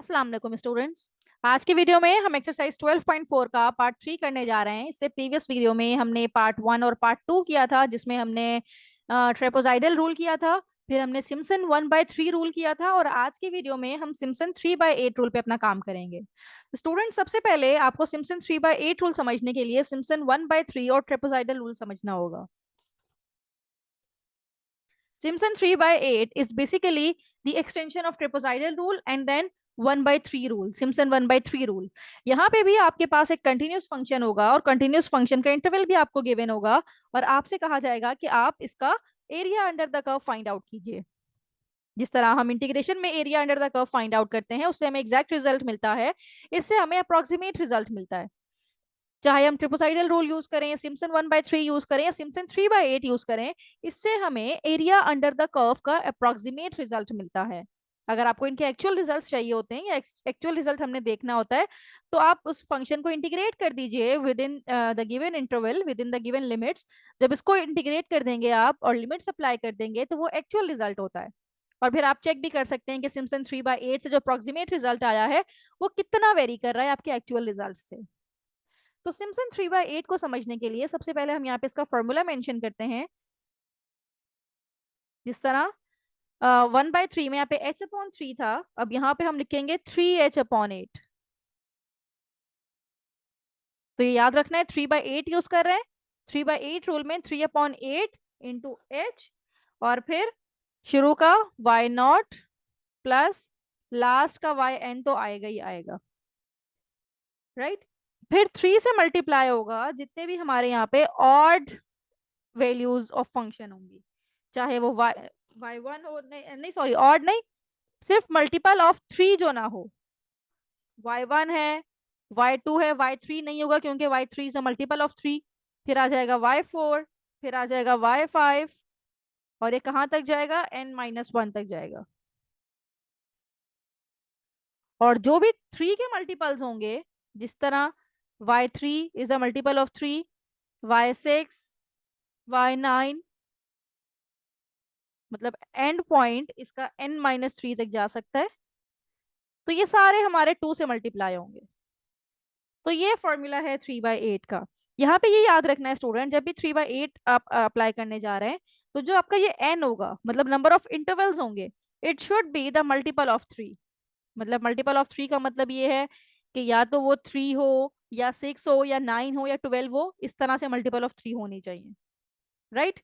अस्सलाम वालेकुम स्टूडेंट्स। आज की वीडियो में हम एक्सरसाइज 12.4 का पार्ट 3 करने जा रहे हैं। इससे प्रीवियस वीडियो में हमने पार्ट 1 और पार्ट 2 किया था, जिसमें हमने ट्रेपेजॉइडल रूल किया था, फिर हमने सिम्पसन 1/3 रूल किया था, और आज की वीडियो में हम सिम्पसन 3/8 रूल पे अपना काम करेंगे। स्टूडेंट, सबसे पहले आपको सिम्पसन 3/8 रूल समझने के लिए सिम्पसन 1/3 और ट्रेपेजॉइडल रूल समझना होगा। Simpson 3/8 is basically the extension of trapezoidal rule and then 1/3 rule, Simpson 1/3 rule। यहाँ पे भी आपके पास एक कंटिन्यूस फंक्शन होगा और कंटिन्यूस फंक्शन का इंटरवल भी आपको गिवन होगा, और आपसे कहा जाएगा कि आप इसका area under the curve find out कीजिए। जिस तरह हम इंटीग्रेशन में area under the curve find out करते हैं, उससे हमें एग्जैक्ट रिजल्ट मिलता है, इससे हमें अप्रोक्सीमेट रिजल्ट मिलता है। चाहे हम ट्रिपोसाइडल रूल यूज करें, सिम्पसन 1/3 यूज करें या सिम्पसन 3/8 यूज करें, इससे हमें एरिया अंडर द कर्व का अप्रोक्सीमेट रिजल्ट मिलता है। अगर आपको इनके एक्चुअल रिजल्ट चाहिए होते हैं या एक्चुअल रिजल्ट हमने देखना होता है, तो आप उस फंक्शन को इंटीग्रेट कर दीजिए with in the given interval, with in the given limits. जब इसको इंटीग्रेट कर देंगे आप और लिमिट्स अप्लाई कर देंगे, तो वो एक्चुअल रिजल्ट होता है। और फिर आप चेक भी कर सकते हैं कि सिम्पसन 3/8 से जो अप्रोक्सीमेट रिजल्ट आया है, वो कितना वेरी कर रहा है आपके एक्चुअल रिजल्ट से। तो सिम्पसन 3/8 को समझने के लिए सबसे पहले हम यहाँ पे इसका फॉर्मूला मेंशन करते हैं। जिस तरह 1/3 में यहाँ पे h/3 था, अब यहाँ पे हम लिखेंगे 3h/8। तो ये याद रखना है, 3/8 यूज कर रहे हैं। 3/8 रूल में 3/8 इंटू एच, और फिर शुरू का y0 प्लस लास्ट का yn तो आएगा ही आएगा, राइट। फिर 3 से मल्टीप्लाई होगा जितने भी हमारे यहाँ पे ऑड वैल्यूज ऑफ फंक्शन होंगी, चाहे वो y1 हो, नहीं नहीं सॉरी, ऑड नहीं, सिर्फ मल्टीपल ऑफ 3 जो ना हो। y1 है, y2 है, y3 नहीं होगा क्योंकि y3 is a multiple of 3। फिर आ जाएगा y4, फिर आ जाएगा y5, और ये कहाँ तक जाएगा, n-1 तक जाएगा। और जो भी 3 के मल्टीपल्स होंगे, जिस तरह y3 is a multiple of 3, y6, y9, मतलब एंड पॉइंट इसका n-3 तक जा सकता है, तो ये सारे हमारे 2 से मल्टीप्लाई होंगे। तो ये फॉर्मूला है 3/8 का। यहाँ पे ये याद रखना है स्टूडेंट, जब भी 3/8 आप अप्लाई करने जा रहे हैं, तो जो आपका ये n होगा, मतलब नंबर ऑफ इंटरवल्स होंगे, it should be the multiple of 3। मतलब मल्टीपल ऑफ 3 का मतलब ये है कि या तो वो 3 हो, या 6 हो, या 9 हो, या 12 हो, इस तरह से मल्टीपल ऑफ 3 होनी चाहिए, राइट।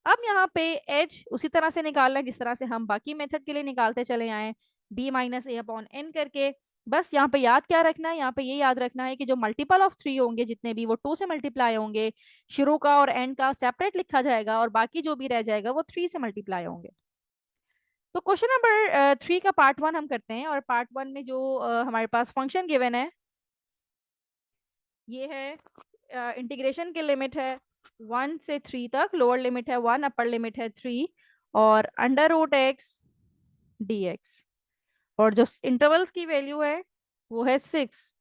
अब यहाँ पे एच उसी तरह से निकालना है जिस तरह से हम बाकी मेथड के लिए निकालते चले आए, b-a/n करके। बस यहाँ पे याद क्या रखना है, यहाँ पे ये याद रखना है कि जो मल्टीपल ऑफ 3 होंगे जितने भी, वो 2 से मल्टीप्लाई होंगे। शुरू का और एंड का सेपरेट लिखा जाएगा, और बाकी जो भी रह जाएगा वो 3 से मल्टीप्लाई होंगे। तो क्वेश्चन नंबर 3 का पार्ट 1 हम करते हैं, और पार्ट 1 में जो हमारे पास फंक्शन गिवन है, ये है इंटीग्रेशन की लिमिट है 1 से 3 तक, लोअर लिमिट है 1, अपर लिमिट है 3, और अंडर रूट x dx। और जो इंटरवल्स की वैल्यू है वो है 6।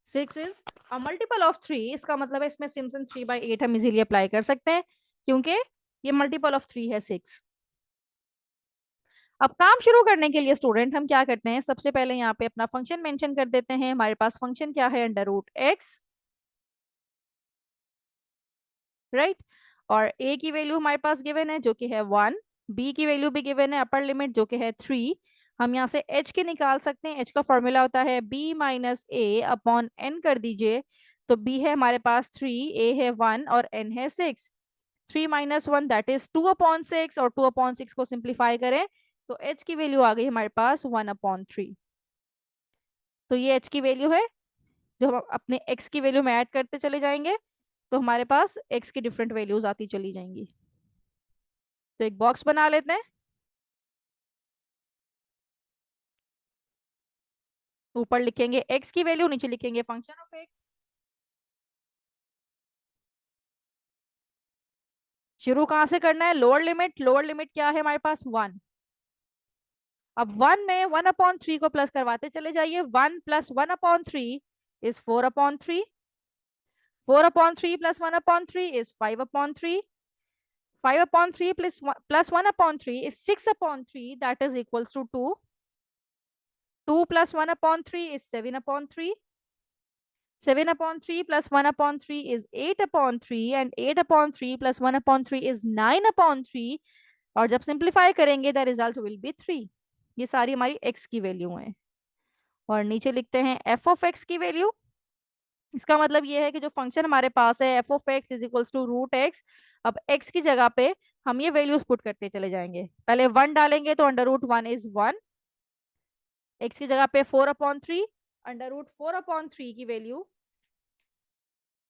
6 इज अ मल्टीपल ऑफ 3, इसका मतलब है इसमें सिम्पसन 3/8 हम इजीली अप्लाई कर सकते हैं, क्योंकि ये मल्टीपल ऑफ 3 है 6। अब काम शुरू करने के लिए स्टूडेंट हम क्या करते हैं, सबसे पहले यहाँ पे अपना फंक्शन मेंशन कर देते हैं। हमारे पास फंक्शन क्या है, अंडर रूट x, राइट। और a की वैल्यू हमारे पास गिवन है जो कि है 1, b की वैल्यू भी गिवन है, अपर लिमिट जो कि है 3। हम यहाँ से h के निकाल सकते हैं, h का फॉर्मूला होता है b-a/n कर दीजिए। तो b है हमारे पास 3, a है 1 और n है 6। 3 - 1 दैट इज 2/6, और 2/6 को सिंप्लीफाई करें तो h की वैल्यू आ गई हमारे पास 1/3। तो ये h की वैल्यू है, जो हम अपने x की वैल्यू में ऐड करते चले जाएंगे, तो हमारे पास x की डिफरेंट वैल्यूज आती चली जाएंगी। तो एक बॉक्स बना लेते हैं, ऊपर लिखेंगे x की वैल्यू, नीचे लिखेंगे फंक्शन ऑफ x। शुरू कहाँ से करना है, लोअर लिमिट। लोअर लिमिट क्या है हमारे पास, 1। अब 1 में 1/3 को प्लस करवाते चले जाइए। 1 + 1/3 is 4/3। 4/3 + 1/3 is 5/3। 5/3 plus 1/3 is 6/3, that is equals to 2। 2 plus 1 upon 3 is 7 upon 3. 7 upon 3 plus 1 upon 3 is 8 upon 3 and 8 upon 3 plus 1 upon 3 is 9 upon 3. और जब सिंप्लीफाई करेंगे द रिजल्ट विल बी 3. ये सारी हमारी x की वैल्यू है. और नीचे लिखते हैं f ऑफ x की वैल्यू. इसका मतलब ये है कि जो फंक्शन हमारे पास है f of x is equals to root x. अब x की जगह पे हम ये वैल्यूज पुट करते चले जाएंगे. पहले 1 डालेंगे तो अंडर रूट 1 इज 1. x की जगह पे 4 अपॉन 3, अंडर रूट 4 अपॉन 3 की वैल्यू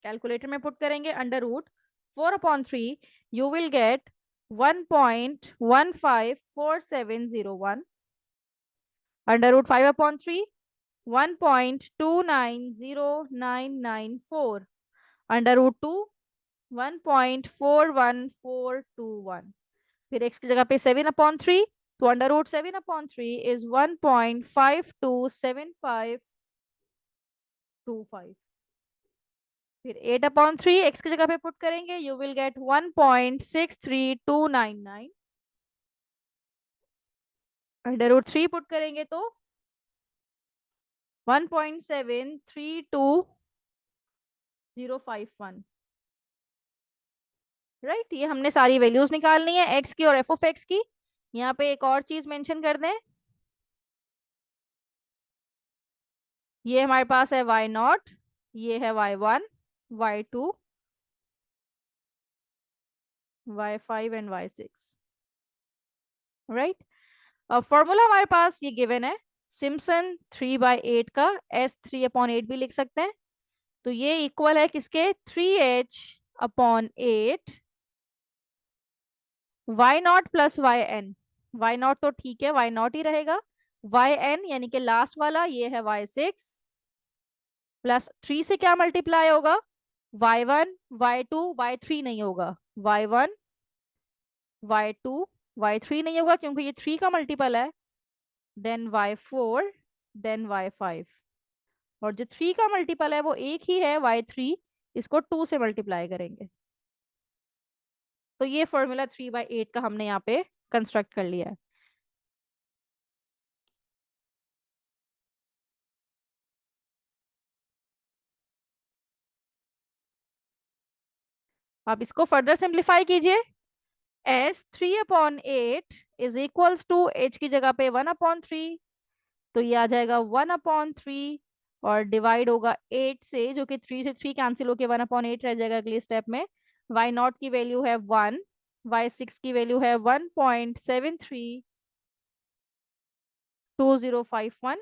कैलकुलेटर में पुट करेंगे. Under root 4 upon 3 you will get 1.154701. Under root 5 upon 3 1.290994. Under root 2 1.41421. फिर x की जगह पे 7 अपॉन 3 तो अंडर रूट 7 अपॉन 3 इज 1.527525. फिर 8 अपॉन 3 x की जगह पे पुट करेंगे. You will get 1.63299. Under root 3 put करेंगे तो 1.732051. राइट. ये हमने सारी वैल्यूज निकालनी है x की और f ऑफ x की. यहाँ पे एक और चीज मेंशन कर दें. ये हमारे पास है y0, ये है y1, y2, y5 and y6. Right. अब फॉर्मूला हमारे पास ये गिवन है सिम्पसन 3/8 का. S3/8 भी लिख सकते हैं. तो ये इक्वल है किसके 3h/8 y0 plus yn. y0 तो ठीक है y0 ही रहेगा. yn यानी कि लास्ट वाला ये है y6 प्लस 3 से क्या मल्टीप्लाई होगा y1 y2 y3 नहीं होगा. y1 y2 y3 नहीं होगा क्योंकि ये 3 का मल्टीपल है. Then y4 then y5. और जो 3 का मल्टीपल है वो एक ही है y3. इसको 2 से मल्टीप्लाई करेंगे. तो ये फॉर्मूला 3/8 का हमने यहाँ पे कंस्ट्रक्ट कर लिया है. आप इसको फर्दर सिंप्लीफाई कीजिए. S3/8 is equals to h की जगह पे 1/3. तो ये आ जाएगा 1/3 और डिवाइड होगा 8 से, जो कि 3 से 3 कैंसिल होके 1/8 रह जाएगा अगले स्टेप में. y0 की वैल्यू है 1, y6 की वैल्यू है 1.732051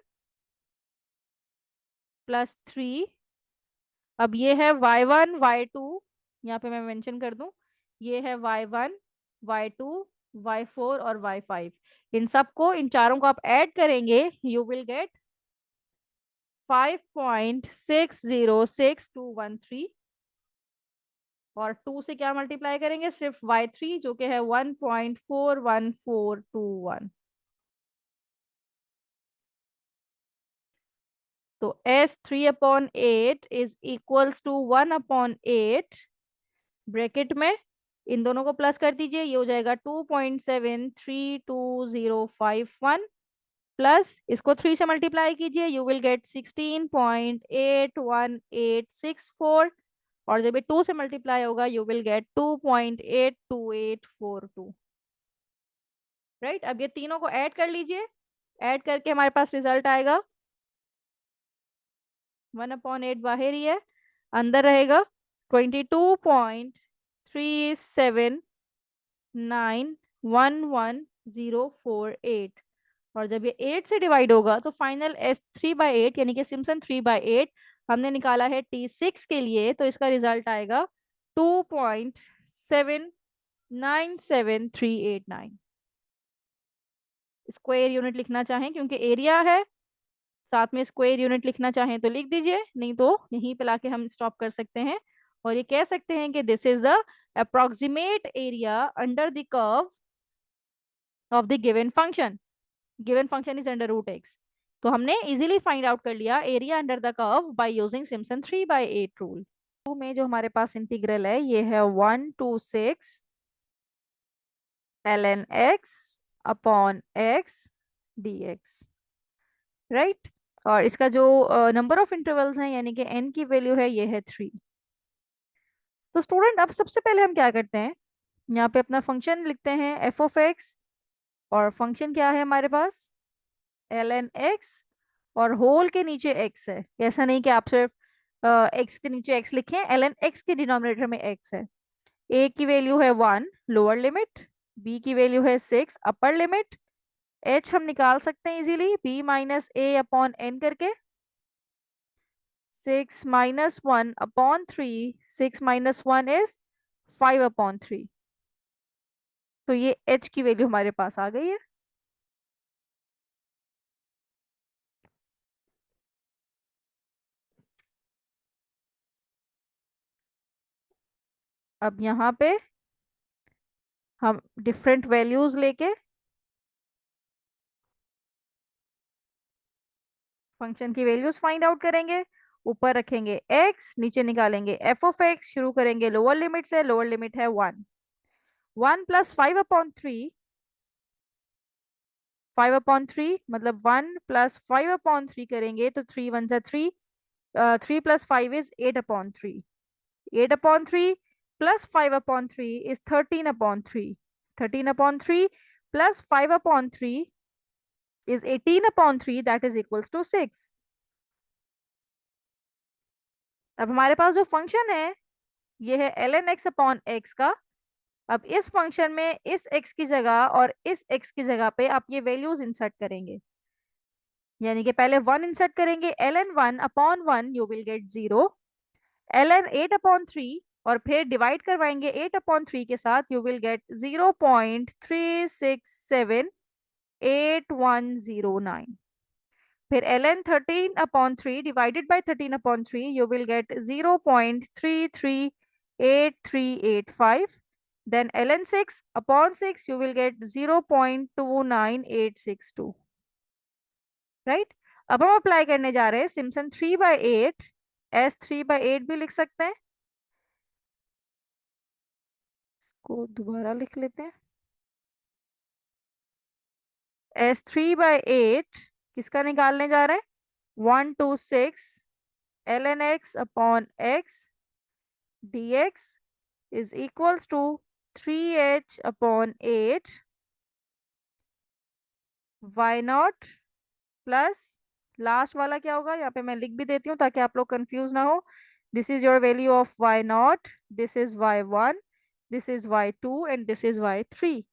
प्लस 3. अब ये है y1 y2, यहाँ पे मैं मेंशन कर दूं. ये है y1 y2 y4 और y5. इन सबको इन चारों को आप ऐड करेंगे यू विल गेट 5.606213. और 2 से क्या मल्टीप्लाई करेंगे सिर्फ y3 जो कि है 1.41421. तो S3/8 is equals to 1/8. Bracket में इन दोनों को प्लस कर दीजिए. ये हो जाएगा 2.732051 प्लस इसको 3 से मल्टीप्लाई कीजिए. You will gate 16.81864. और जब ये 2 से मल्टीप्लाई होगा यू विल गेट 2.82842. राइट. अब ये तीनों को ऐड कर लीजिए. ऐड करके हमारे पास रिजल्ट आएगा 1/8 बाहर ही है, अंदर रहेगा 22.37911,048. और जब ये 8 से डिवाइड होगा तो फाइनल S3/8 यानी कि सिम्पसन 3/8 हमने निकाला है T6 के लिए. तो इसका रिजल्ट आएगा 2.797389. स्क्वायर यूनिट लिखना चाहें क्योंकि एरिया है, साथ में स्क्वायर यूनिट लिखना चाहें तो लिख दीजिए, नहीं तो यहीं पे लाके हम स्टॉप कर सकते हैं. और ये कह सकते हैं कि this is the approximate area under the curve of the given function. Given function is under root x. तो हमने इजीली फाइंड आउट कर लिया area under the curve by using Simpson 3/8 rule. में जो हमारे पास इंटीग्रल है ये है 1 to 6 ln x upon x dx. Right. और इसका जो नंबर ऑफ इंटरवल्स हैं यानी कि n की वैल्यू है ये है 3। तो स्टूडेंट अब सबसे पहले हम क्या करते हैं, यहाँ पे अपना फंक्शन लिखते हैं एफ ऑफ एक्स। और फंक्शन क्या है हमारे पास, एल एन एक्स, और होल के नीचे एक्स है। ऐसा नहीं कि आप सिर्फ एक्स के नीचे एक्स लिखें, एल एन एक्स के डिनोमिनेटर में एक्स है। ए की वैल्यू है 1 लोअर लिमिट, बी की वैल्यू है 6 अपर लिमिट, एच हम निकाल सकते हैं easily b minus a upon n करके। 6 - 1 अपॉन 3, 6 - 1 इज 5/3। तो ये h की वैल्यू हमारे पास आ गई है। अब यहाँ पे हम डिफरेंट वैल्यूज लेके फंक्शन की वैल्यूज फाइंड आउट करेंगे। ऊपर रखेंगे x, नीचे निकालेंगे एफ ऑफ एक्स, शुरू करेंगे लोअर लिमिट से, लोअर लिमिट है 1। 1 + 5/3, 5/3 मतलब 1 + 5/3 करेंगे तो 3 × 1 = 3, 3 + 5 = 8/3। 8/3 + 5/3 is 13/3। 13/3 + 5/3 is 18/3, that is equals to 6। अब हमारे पास जो फंक्शन है ये है ln x अपॉन एक्स का। अब इस फंक्शन में इस x की जगह और इस x की जगह पे आप ये वैल्यूज इंसर्ट करेंगे। यानी कि पहले 1 इंसर्ट करेंगे, ln 1/1 you will gate 0, ln 8/3 और फिर डिवाइड करवाएंगे 8/3 के साथ, यू विल गेट 0.3678109। फिर ln 13/3 divided by 13/3 you will get 0.338385। Then ln 6/6 you will get 0.29862। Right. अब हम अप्लाई करने जा रहे हैं सिम्पसन 3/8, एस 3/8 भी लिख सकते हैं, को दोबारा लिख लेते हैं। एस 3/8 किसका निकालने जा रहे हैं, 126 ln x upon x dx is equals to 3h/8 y not plus last वाला क्या होगा, यहाँ पे मैं लिख भी देती हूँ ताकि आप लोग कंफ्यूज ना हो। This is your value of y not, this is y1, this is y2 and this is y3।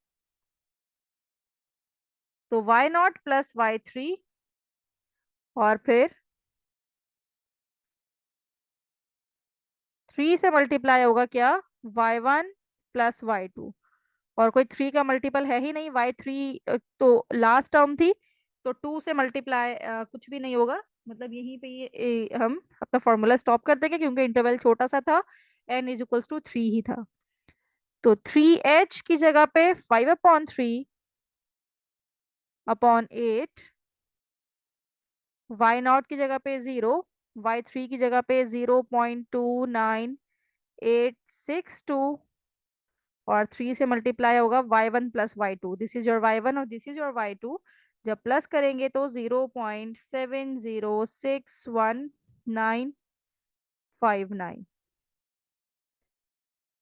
तो y नॉट प्लस y3 और फिर 3 से मल्टीप्लाई होगा क्या, y1 प्लस y2। और कोई 3 का मल्टीपल है ही नहीं, y3 तो लास्ट टर्म थी, तो 2 से मल्टीप्लाई कुछ भी नहीं होगा। मतलब यहीं पे हम अपना फॉर्मूला स्टॉप कर देंगे क्योंकि इंटरवल छोटा सा था, n = 3 ही था। तो 3h की जगह पे 5/3/8, y नॉट की जगह पे 0, y3 की जगह पे 0.29862 और 3 से मल्टीप्लाई होगा y1 plus y2। This is your y1 और दिस इज योर y2। जब प्लस करेंगे तो 0.70615959।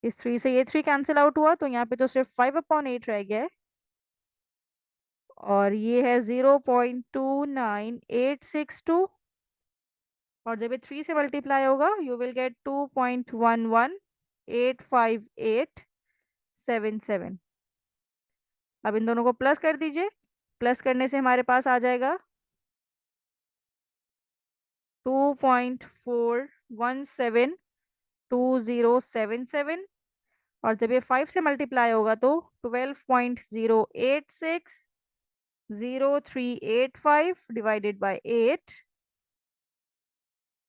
इस 3 से ये 3 कैंसिल आउट हुआ तो यहाँ पे तो सिर्फ 5/8 रह गया है, और ये है 0.29862। और जब ये 3 से मल्टीप्लाई होगा यू विल गेट 2.118587। अब इन दोनों को प्लस कर दीजिए, प्लस करने से हमारे पास आ जाएगा 2.417207। और जब ये 5 से मल्टीप्लाई होगा तो 12.08600385 डिवाइडेड बाय 8।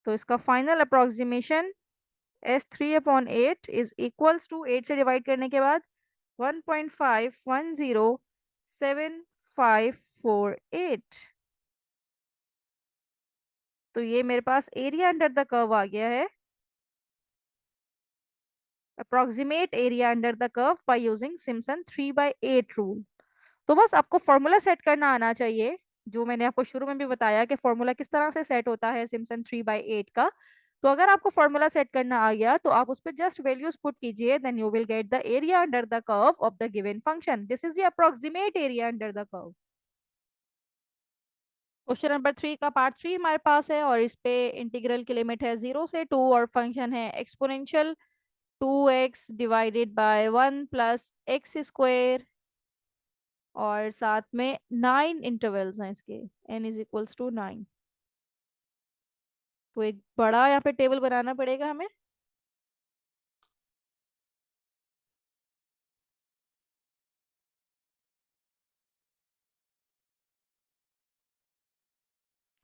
तो इसका final approximation S3/8 is equals to 8 से डिवाइड करने के बाद 1.51075548। तो ये मेरे पास एरिया अंडर द कर्व आ गया है, approximate area under the curve by using Simpson 3/8 rule. तो बस आपको फॉर्मूला सेट करना आना चाहिए। जो मैंने आपको शुरू में भी बताया कि फॉर्मूला किस तरह से सेट होता है सिम्पसन 3/8 का। तो अगर आपको फॉर्मूला सेट करना आ गया तो आप उस पर जस्ट वैल्यूज पुट कीजिए, then you will get the area under the curve of the given function. This is the approximate area under the curve. Question number 3 का पार्ट 3 हमारे पास है, और इस पे इंटीग्रल की लिमिट है 0 से 2, और फंक्शन है exponential 2x divided by 1 + x², और साथ में 9 इंटरवल्स हैं इसके, n = 9। तो एक बड़ा यहाँ पे टेबल बनाना पड़ेगा हमें।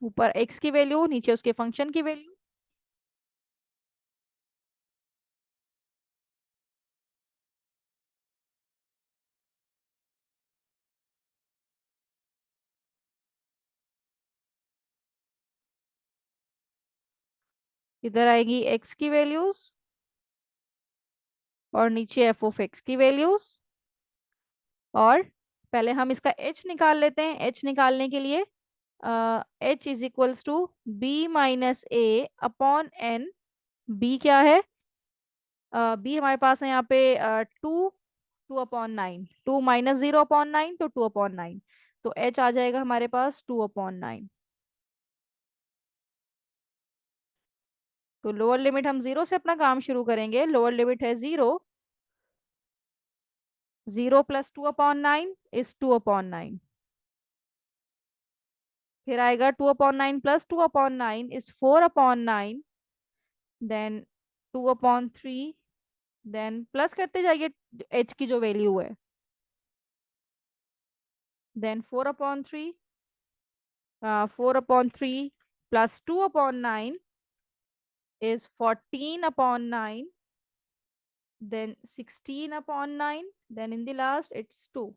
ऊपर x की वैल्यू, नीचे उसके फंक्शन की वैल्यू। इधर आएगी x की वैल्यूज, और नीचे f(x) की वैल्यूज। और पहले हम इसका h निकाल लेते हैं। h निकालने के लिए h = b - a/n। b क्या है? b हमारे पास है यहाँ पे 2, 2/9, 2 - 0/9 तो 2/9। तो h आ जाएगा हमारे पास 2/9। तो लोअर लिमिट हम 0 से अपना काम शुरू करेंगे। लोअर लिमिट है 0, 0 + 2/9 इज 2/9। फिर आएगा 2/9 + 2/9 इज 4/9, देन 2/3, देन प्लस करते जाइए h की जो वैल्यू है, then 4/3, 4/3 + 2/9 is 14/9, then 16/9, then in the last it's 2।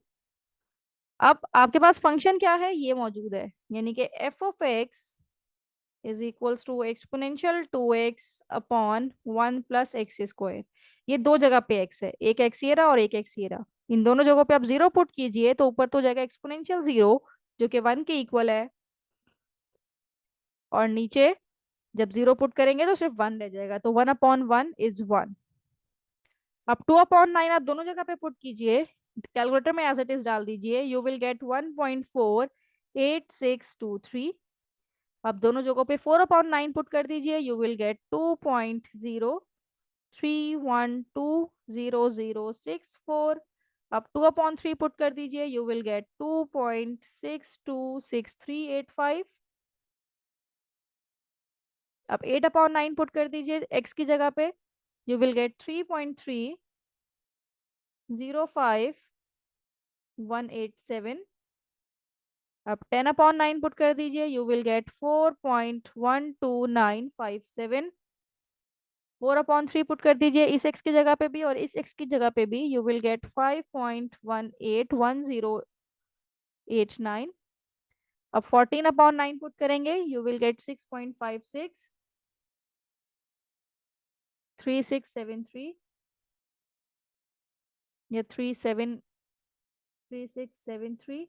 अब आपके पास फंक्शन क्या है ये मौजूद है, यानी कि f(x) = एक्सपोनेंशियल 2x/1 + x²। ये दो जगह पे x है, एक x ये रहा और एक x ये रहा। इन दोनों जगहों पे आप 0 पुट कीजिए तो ऊपर तो हो जाएगा एक्सपोनेंशियल 0, जो कि 1 के इक्वल है, और नीचे जब 0 पुट करेंगे तो सिर्फ 1 रह जाएगा, तो 1/1 इज 1। अब 2/9 आप दोनों जगह पे पुट कीजिए, कैलकुलेटर में एज इट इज डाल दीजिए, यू विल गेट 1.48623। अब दोनों जगहों पे 4/9 पुट कर दीजिए, यू विल गेट 2.03120064। अब 2/3 पुट कर दीजिए, यू विल गेट 2.626385। अब 8/9 पुट कर दीजिए x की जगह पे, यू विल गेट 3.305187। अब 10/9 पुट कर दीजिए, यू विल गेट 4.12957। 4/3 पुट कर दीजिए इस x की जगह पे भी और इस x की जगह पे भी, यू विल गेट 5.181089। अब 14/9 पुट करेंगे, यू विल गेट 6.563673, या 373673।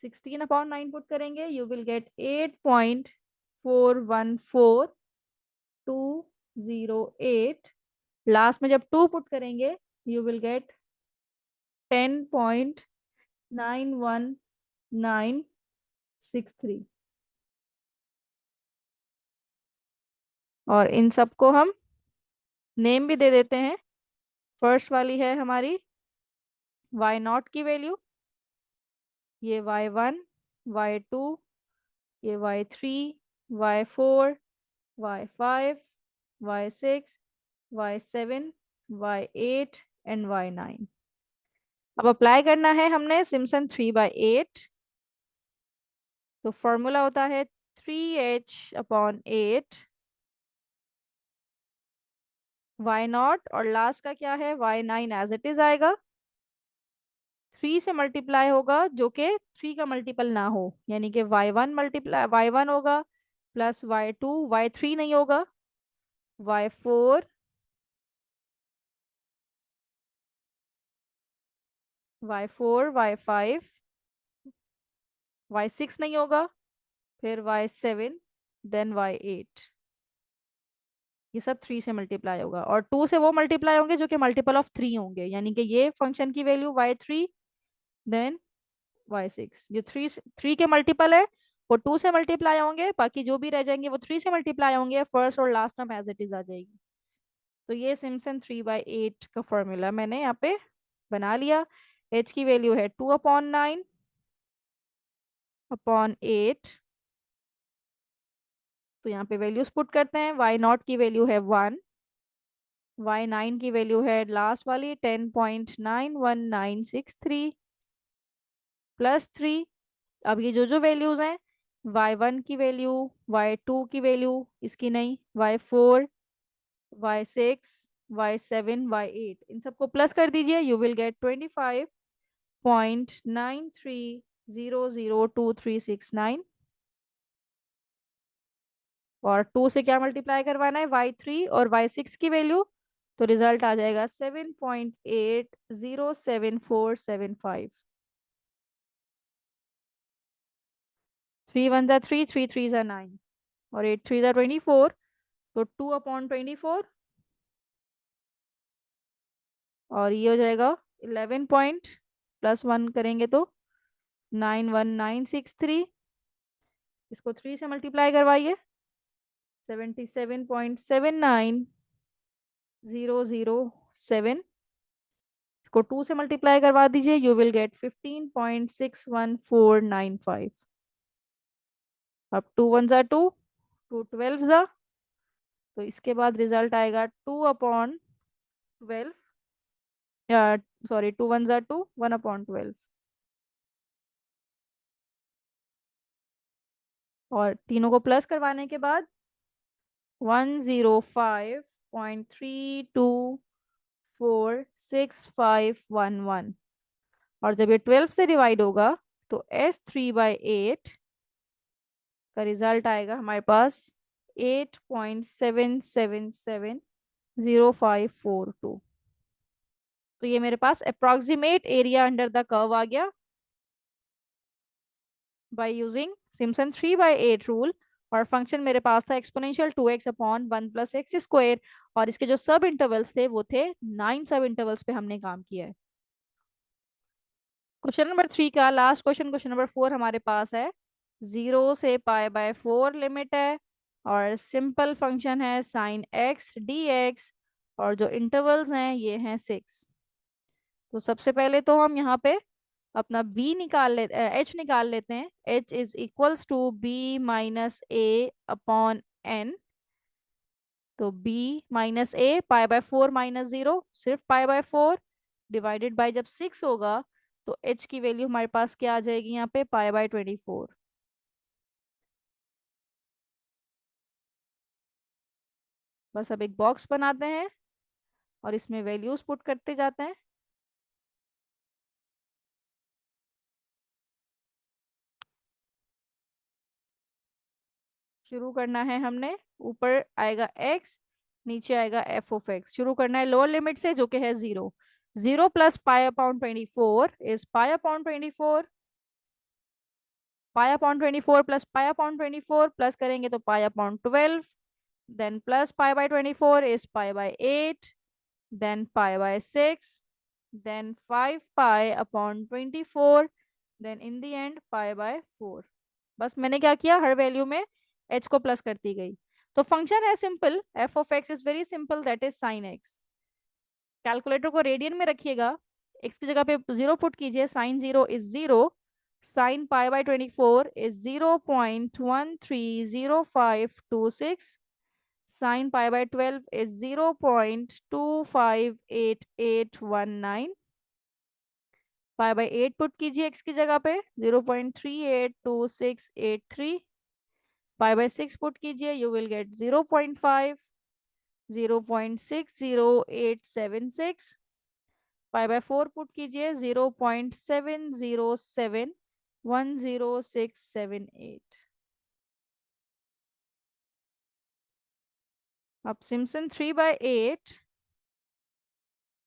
16/9 पुट करेंगे, यू विल गेट 8.414208। लास्ट में जब 2 पुट करेंगे, यू विल गेट 10.91963। और इन सबको हम नेम भी दे देते हैं। फर्स्ट वाली है हमारी y0 की वैल्यू, ये y1, y2, ये y3, y4, y5, y6, y7, y8 and y9। अब अप्लाई करना है हमने सिम्पसन 3/8। तो फॉर्मूला होता है 3h/8 y0, और लास्ट का क्या है y9 एज इट इज आएगा। 3 से मल्टीप्लाई होगा जो कि 3 का मल्टीपल ना हो, यानी कि y1 मल्टीप्लाई y1 होगा, प्लस y2, y3 नहीं होगा, y4, y5, y6 नहीं होगा, फिर y7, देन y8। ये सब 3 से मल्टीप्लाई होगा, और 2 से वो मल्टीप्लाई होंगे जो कि मल्टीपल ऑफ 3 होंगे, यानी कि ये फंक्शन की वैल्यू y3, देन y6। जो 3 के मल्टीपल है वो 2 से मल्टीप्लाई होंगे, बाकी जो भी रह जाएंगे वो 3 से मल्टीप्लाई होंगे, फर्स्ट और last term as it is आ जाएगी। तो ये सिम्पसन 3/8 का फॉर्मूला मैंने यहाँ पे बना लिया। h की वैल्यू है 2/9/8। तो यहाँ पे वैल्यूज पुट करते हैं। y0 की वैल्यू है 1, y9 की वैल्यू है लास्ट वाली 10.91963 प्लस 3। अब ये जो जो वैल्यूज हैं, y1 की वैल्यू, y2 की वैल्यू, इसकी नहीं, y4, y6, y7, y8, इन सबको प्लस कर दीजिए। You will gate 25.93002369। और 2 से क्या मल्टीप्लाई करवाना है, y3 और y6 की वैल्यू, तो रिजल्ट आ जाएगा 7.807475। 3 1 3, 3 3 9, और 8 3 24, तो 2/24, और ये हो जाएगा 11 पॉइंट, प्लस 1 करेंगे तो 91963। इसको 3 से मल्टीप्लाई करवाइए, 77.79007। इसको 2 से मल्टीप्लाई करवा दीजिए, यू विल गेट 15.61495। अब 2 1 2, 2 12, तो इसके बाद रिजल्ट आएगा 2/12, या सॉरी 2 1 2, 1/12। और तीनों को प्लस करवाने के बाद 105.32465511। और जब ये 12 से डिवाइड होगा तो S3/8 का रिजल्ट आएगा हमारे पास 8.7770542। तो ये मेरे पास approximate area under the curve आ गया बाय यूजिंग सिम्पसन 3/8 रूल। और फंक्शन मेरे पास था एक्सपोनेंशियल 2x/1 + x²। और इसके जो सब इंटरवल्स थे वो थे 9 सब इंटरवल्स पे हमने काम किया है। क्वेश्चन नंबर 3 का लास्ट क्वेश्चन, क्वेश्चन नंबर 4 हमारे पास है। 0 से π/4 लिमिट है, और सिंपल फंक्शन है sin x dx, और जो इंटरवल्स हैं ये हैं 6। तो सबसे पहले तो हम यहाँ पे अपना b निकाल ले h निकाल लेते हैं। h is equals to b-a/n। तो b-a π/4 - 0, सिर्फ π/4 डिवाइडेड बाय जब 6 होगा तो h की वैल्यू हमारे पास क्या आ जाएगी यहाँ पे, π/24। बस अब एक बॉक्स बनाते हैं और इसमें वैल्यूज पुट करते जाते हैं। शुरू करना है हमने, ऊपर आएगा x, नीचे आएगा f(x). शुरू करना है लोअर लिमिट से जो कि है 0। 0 + π/24 इज π/24। π/24 + π/24 प्लस करेंगे तो π/12, then plus π/24 is π/8, then π/6, then 5π/24, then in the end π/4। बस मैंने क्या किया, हर वैल्यू में h को प्लस करती गई। तो फंक्शन है simple, f(x) is very simple, that is sin x। Calculator को रेडियन में रखिएगा, x की जगह पे 0 पुट कीजिए। sin 0 is 0, sin π/24 is 0.130526, sin π/12 is 0.258819। π/8 put कीजिए x की जगह पे, 0.382683। π/6 पुट कीजिए, यू विल गेट 0.5, 0.60876। π/4 पुट कीजिए, 0.70710678। अब सिम्पसन 3/8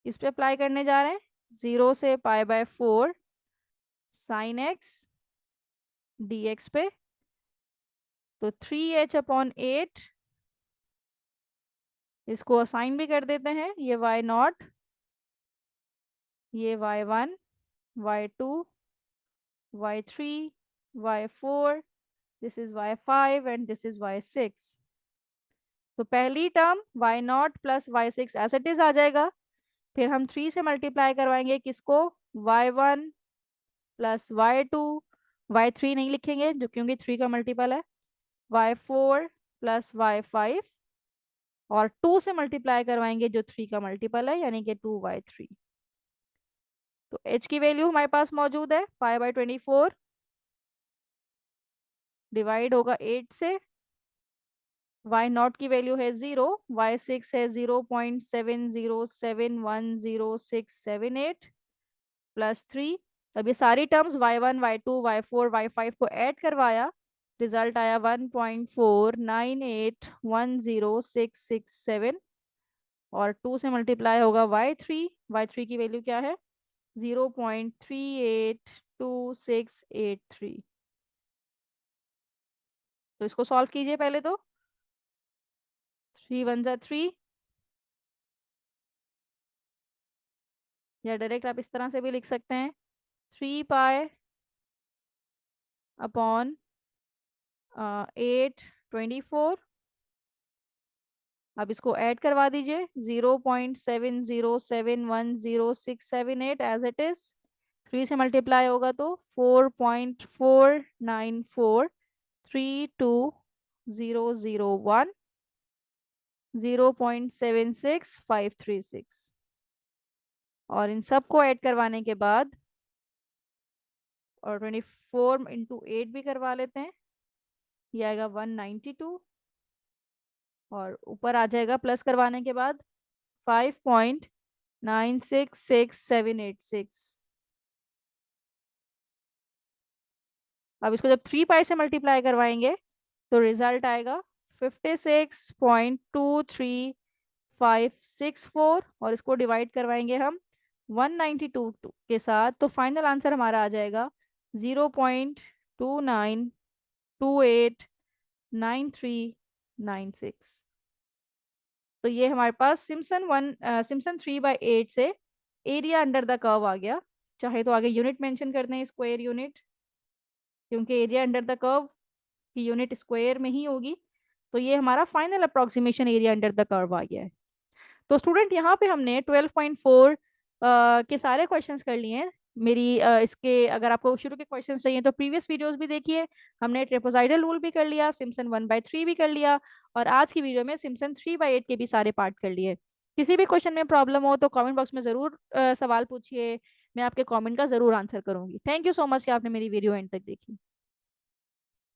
इस पे अप्लाई करने जा रहे हैं। 0 से π/4 sin x dx पे, तो 3h/8, इसको असाइन भी कर देते हैं, ये y0, ये y1, y2, y3, y4, this is y5 and this is y6। तो पहली term y0 plus y6 as it is आ जाएगा। फिर हम 3 से मल्टीप्लाई करवाएंगे किसको, y1 प्लस y2, y3 नहीं लिखेंगे जो क्योंकि 3 का मल्टीपल है, y4 प्लस y5, और 2 से मल्टीप्लाई करवाएंगे जो 3 का मल्टीपल है यानी कि 2y3। तो h की वैल्यू हमारे पास मौजूद है 5/24, डिवाइड होगा 8 से, y0 की वैल्यू है 0, y6 है 0.70710678 प्लस 3। अब ये सारी terms y1, y2, y4, y5 को ऐड करवाया, रिजल्ट आया 1.49810667, और 2 से मल्टीप्लाई होगा y3, y3 की वैल्यू क्या है 0.382683। तो इसको सॉल्व कीजिए पहले तो, 3 1 जा 3, या डायरेक्ट आप इस तरह से भी लिख सकते हैं 3π/8/24। अब इसको ऐड करवा दीजिए 0.70710678 एज इट इज, 3 से मल्टीप्लाई होगा तो 4.49432001 0.76536, और इन सबको ऐड करवाने के बाद, और 24 × 8 भी करवा लेते हैं, ये आएगा 192, और ऊपर आ जाएगा प्लस करवाने के बाद 5.966786। अब इसको जब 3π से मल्टीप्लाई करवाएंगे तो रिजल्ट आएगा 56.23564, और इसको डिवाइड करवाएंगे हम 192 के साथ, तो फाइनल आंसर हमारा आ जाएगा 0.29289396। तो ये हमारे पास सिम्पसन 3/8 से एरिया अंडर द कर्व आ गया। चाहे तो आगे यूनिट मेंशन कर दें, स्क्वायर यूनिट, क्योंकि एरिया अंडर द कर्व की यूनिट स्क्वायर में ही होगी। तो ये हमारा final approximation area under the curve आ गया है। तो स्टूडेंट यहाँ पे हमने 12.4 के सारे क्वेश्चंस कर लिए हैं। मेरी इसके अगर आपको शुरू के क्वेश्चंस चाहिए तो प्रीवियस वीडियोस भी देखिए, हमने ट्रेपेजॉइडल रूल भी कर लिया, सिम्पसन 1/3 भी कर लिया, और आज की वीडियो में सिम्पसन 3/8 के भी सारे पार्ट कर लिए। किसी भी क्वेश्चन में प्रॉब्लम हो तो कमेंट बॉक्स में ज़रूर सवाल पूछिए, मैं आपके कमेंट का ज़रूर आंसर करूंगी। थैंक यू सो मच कि आपने मेरी वीडियो एंड तक देखी।